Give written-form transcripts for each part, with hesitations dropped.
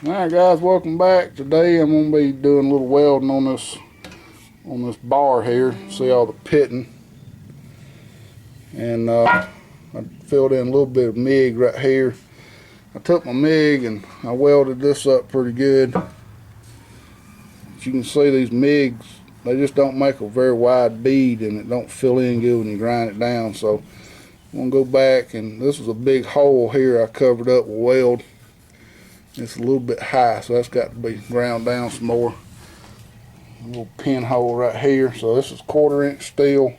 Alright guys, welcome back. Today I'm going to be doing a little welding on this bar here. See all the pitting. And I filled in a little bit of MIG right here. I took my MIG and I welded this up pretty good. As you can see, these MIGs, they just don't make a very wide bead and it don't fill in good when you grind it down. So I'm going to go back, and this is a big hole here I covered up with weld. It's a little bit high, so that's got to be ground down some more. A little pinhole right here. So this is 1/4 inch steel,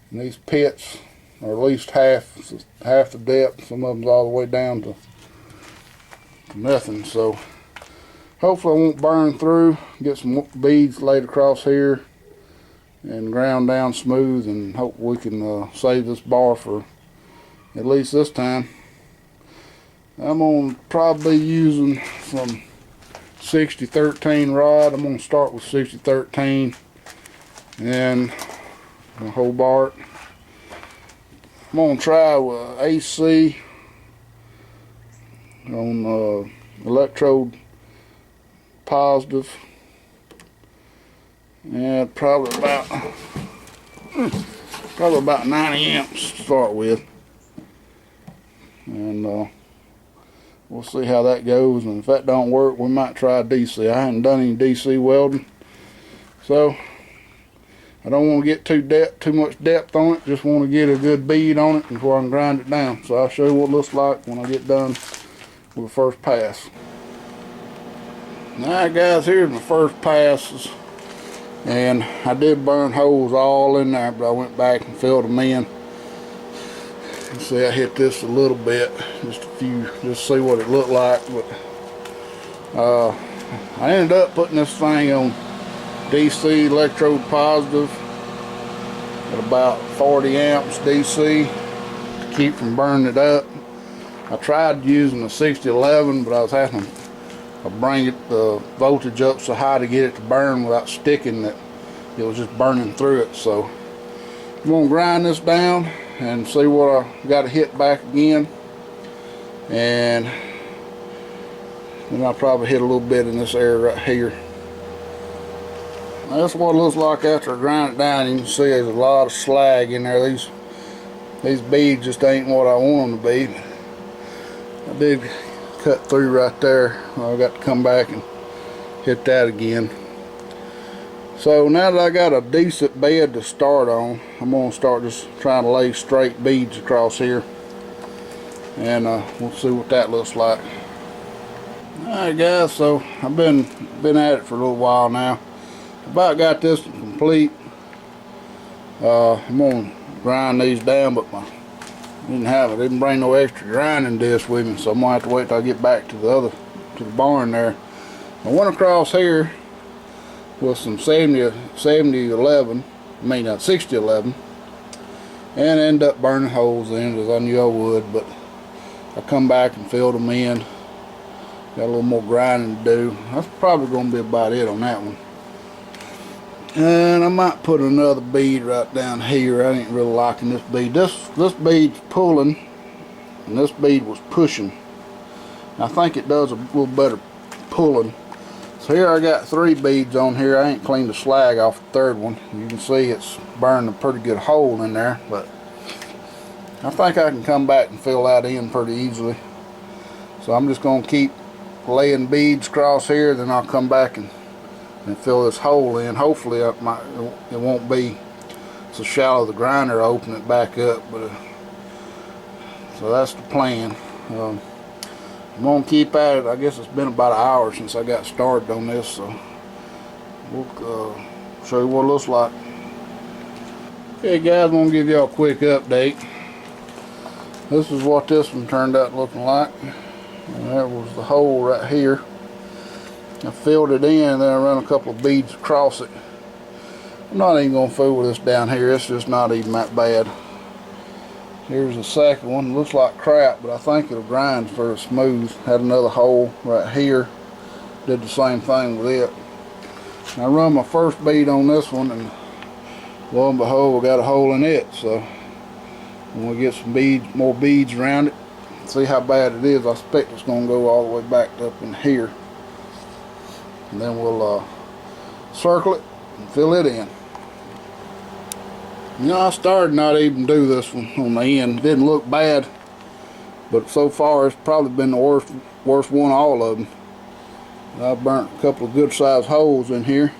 and these pits are at least half the depth. Some of them's all the way down to nothing. So hopefully I won't burn through. Get some beads laid across here and ground down smooth, and hope we can save this bar for at least this time. I'm going to probably be using some 6013 rod. I'm going to start with 6013 and the whole bar. I'm going to try with AC on electrode positive, and probably about 90 amps to start with, and we'll see how that goes. And if that don't work, we might try DC. I haven't done any DC welding, so I don't want to get too much depth on it. Just want to get a good bead on it before I can grind it down. So I'll show you what it looks like when I get done with the first pass. Alright guys, here's my first passes, and I did burn holes all in there, but I went back and filled them in. See, I hit this a little bit, just a few, just see what it looked like. But I ended up putting this thing on DC electrode positive at about 40 amps DC to keep from burning it up. I tried using the 6011, but I was having to bring the voltage up so high to get it to burn without sticking, that it was just burning through it. So I'm going to grind this down and see what I got to hit back again, and then I'll probably hit a little bit in this area right here. Now, that's what it looks like after I grind it down. You can see there's a lot of slag in there. These beads just ain't what I want them to be. I did cut through right there. I got to come back and hit that again. So now that I got a decent bed to start on, I'm going to start just trying to lay straight beads across here, and we'll see what that looks like. Alright guys, so I've been at it for a little while now. About got this complete. I'm going to grind these down, but I didn't bring no extra grinding disc with me, so I'm going to have to wait till I get back to the barn there. I went across here with some 6011, and end up burning holes in it, as I knew I would. But I come back and filled them in. Got a little more grinding to do. That's probably going to be about it on that one. And I might put another bead right down here. I ain't really liking this bead. This bead's pulling, and this bead was pushing. I think it does a little better pulling. So here I got 3 beads on here. I ain't cleaned the slag off the third one. You can see it's burned a pretty good hole in there, but I think I can come back and fill that in pretty easily. So I'm just going to keep laying beads across here, then I'll come back and fill this hole in. Hopefully it won't be so shallow the grinder will open it back up, but so that's the plan. I'm going to keep at it. I guess it's been about an hour since I got started on this, so we'll show you what it looks like. Okay guys, I'm going to give y'all a quick update. This is what this one turned out looking like. And there was the hole right here. I filled it in, and then I run a couple of beads across it. I'm not even going to fool with this down here. It's just not even that bad. Here's the second one. It looks like crap, but I think it'll grind very smooth. Had another hole right here. Did the same thing with it. I run my first bead on this one, and lo and behold, we got a hole in it. So when we get some more beads around it, see how bad it is. I expect it's going to go all the way back up in here. and then we'll circle it and fill it in. You know, I started not even do this one on the end. It didn't look bad, but so far it's probably been the worst one of all of them. I've burnt a couple of good sized holes in here,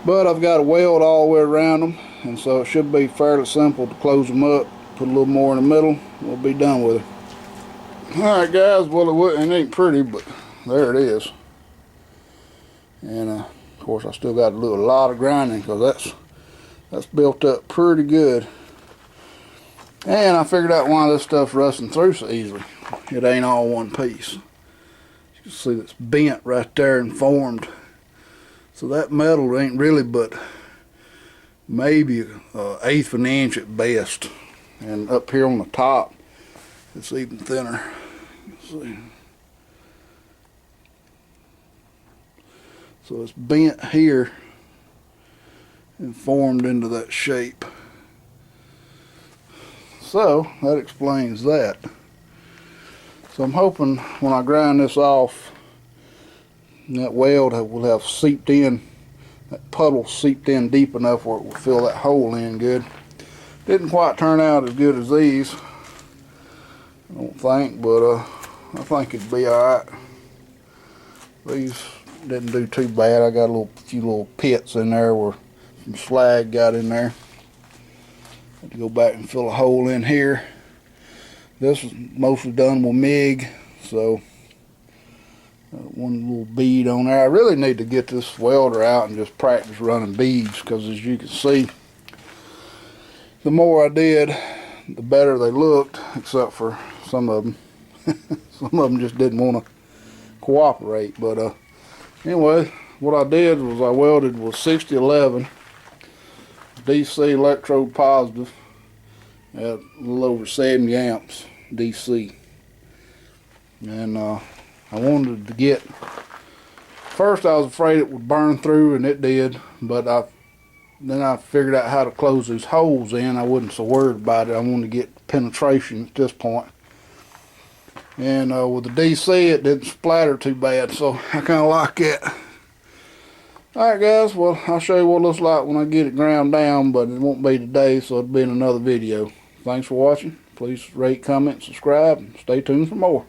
but I've got a weld all the way around them, and so it should be fairly simple to close them up. Put a little more in the middle, we'll be done with it. Alright guys, well it ain't pretty, but there it is. And of course I still got to do a lot of grinding, because that's built up pretty good. And I figured out why this stuff's rusting through so easily. It ain't all one piece. You can see it's bent right there and formed. So that metal ain't really but maybe an eighth of an inch at best. And up here on the top, it's even thinner. See. So it's bent here and formed into that shape. So that explains that. So I'm hoping when I grind this off, that weld will have seeped in, that puddle seeped in deep enough where it will fill that hole in good. Didn't quite turn out as good as these, I don't think, but I think it'd be alright. These didn't do too bad. I got a few little pits in there where some slag got in there. Had to go back and fill a hole in here. This was mostly done with MIG, so one little bead on there. I really need to get this welder out and just practice running beads, because as you can see, the more I did, the better they looked, except for some of them. Some of them just didn't want to cooperate. But anyway, what I did was I welded with 6011 DC electrode positive at a little over 70 amps DC. And I wanted to get, first I was afraid it would burn through, and it did, but then I figured out how to close these holes in. I wasn't so worried about it. I wanted to get penetration at this point. And with the DC, it didn't splatter too bad, so I kind of like it. Alright guys, well I'll show you what it looks like when I get it ground down, but it won't be today, so it'll be in another video. Thanks for watching. Please rate, comment, subscribe, and stay tuned for more.